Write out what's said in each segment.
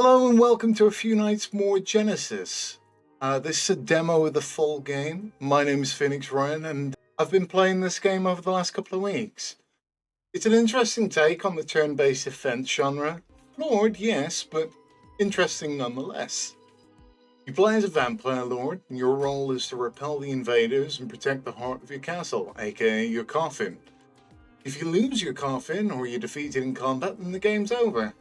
Hello and welcome to A Few Nights More Genesis. This is a demo of the full game. My name is PhoenixRyan and I've been playing this game over the last couple of weeks. It's an interesting take on the turn-based defense genre. Flawed, yes, but interesting nonetheless. You play as a vampire lord and your role is to repel the invaders and protect the heart of your castle, aka your coffin. If you lose your coffin or you're defeated in combat, then the game's over.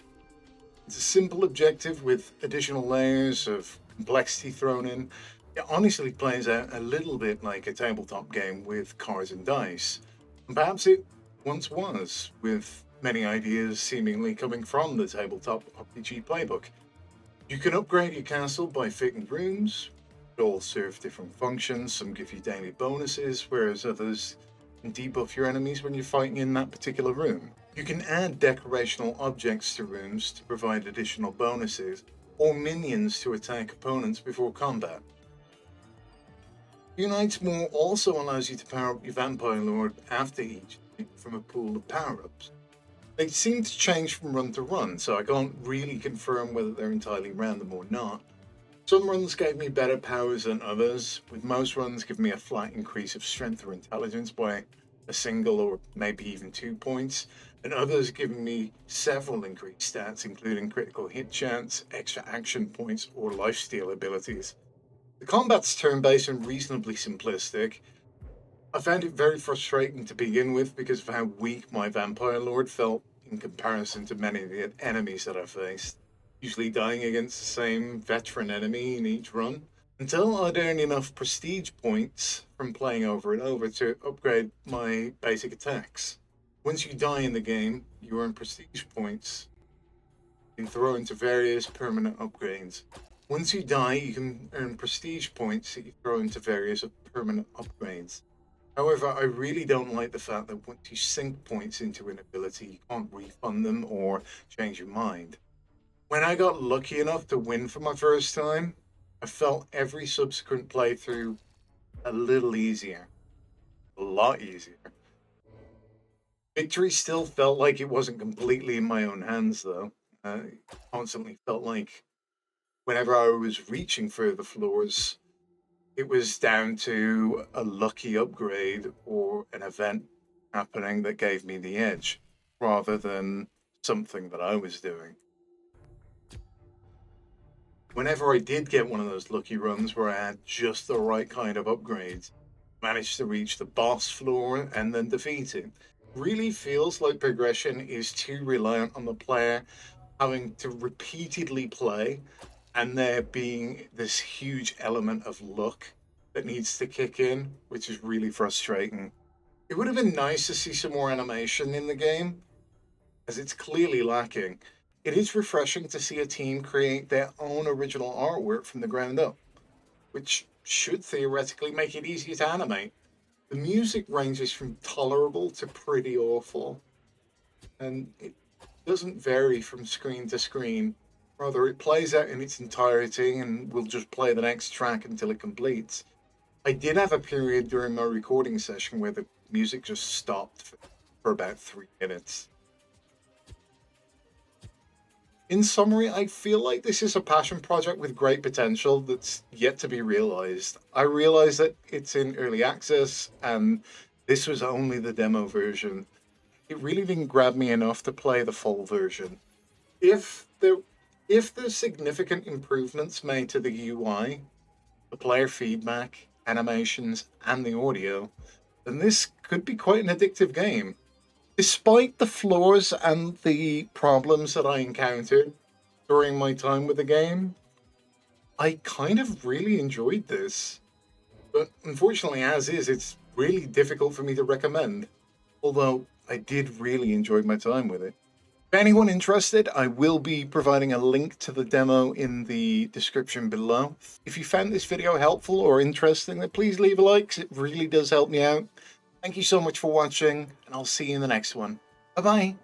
It's a simple objective with additional layers of complexity thrown in. It honestly plays out a little bit like a tabletop game with cards and dice. And perhaps it once was, with many ideas seemingly coming from the tabletop RPG playbook. You can upgrade your castle by fitting rooms. They all serve different functions. Some give you daily bonuses, whereas others can debuff your enemies when you're fighting in that particular room. You can add decorational objects to rooms to provide additional bonuses, or minions to attack opponents before combat. Few Nights More also allows you to power up your Vampire Lord after each from a pool of power-ups. They seem to change from run to run, so I can't really confirm whether they're entirely random or not. Some runs gave me better powers than others, with most runs giving me a flat increase of strength or intelligence by a single or maybe even 2 points, and others giving me several increased stats, including critical hit chance, extra action points, or lifesteal abilities. The combat's turn-based and reasonably simplistic. I found it very frustrating to begin with because of how weak my Vampire Lord felt in comparison to many of the enemies that I faced, usually dying against the same veteran enemy in each run, until I'd earned enough prestige points from playing over and over to upgrade my basic attacks. Once you die in the game, you earn prestige points and throw into various permanent upgrades. Once you die, you can earn prestige points that you throw into various permanent upgrades. However, I really don't like the fact that once you sink points into an ability, you can't refund them or change your mind. When I got lucky enough to win for my first time, I felt every subsequent playthrough a little easier. A lot easier. Victory still felt like it wasn't completely in my own hands, though. It constantly felt like whenever I was reaching for the floors, it was down to a lucky upgrade or an event happening that gave me the edge, rather than something that I was doing. Whenever I did get one of those lucky runs where I had just the right kind of upgrades, managed to reach the boss floor and then defeat it, really feels like progression is too reliant on the player having to repeatedly play and there being this huge element of luck that needs to kick in, which is really frustrating. It would have been nice to see some more animation in the game, as it's clearly lacking. It is refreshing to see a team create their own original artwork from the ground up, which should theoretically make it easier to animate. The music ranges from tolerable to pretty awful, and it doesn't vary from screen to screen. Rather, it plays out in its entirety and will just play the next track until it completes. I did have a period during my recording session where the music just stopped for about 3 minutes. In summary, I feel like this is a passion project with great potential that's yet to be realized. I realize that it's in early access and this was only the demo version. It really didn't grab me enough to play the full version. If there's significant improvements made to the UI, the player feedback, animations, and the audio, then this could be quite an addictive game. Despite the flaws and the problems that I encountered during my time with the game, I kind of really enjoyed this. But unfortunately, as is, it's really difficult for me to recommend, although I did really enjoy my time with it. For anyone interested, I will be providing a link to the demo in the description below. If you found this video helpful or interesting, then please leave a like, 'cause it really does help me out. Thank you so much for watching, and I'll see you in the next one. Bye-bye.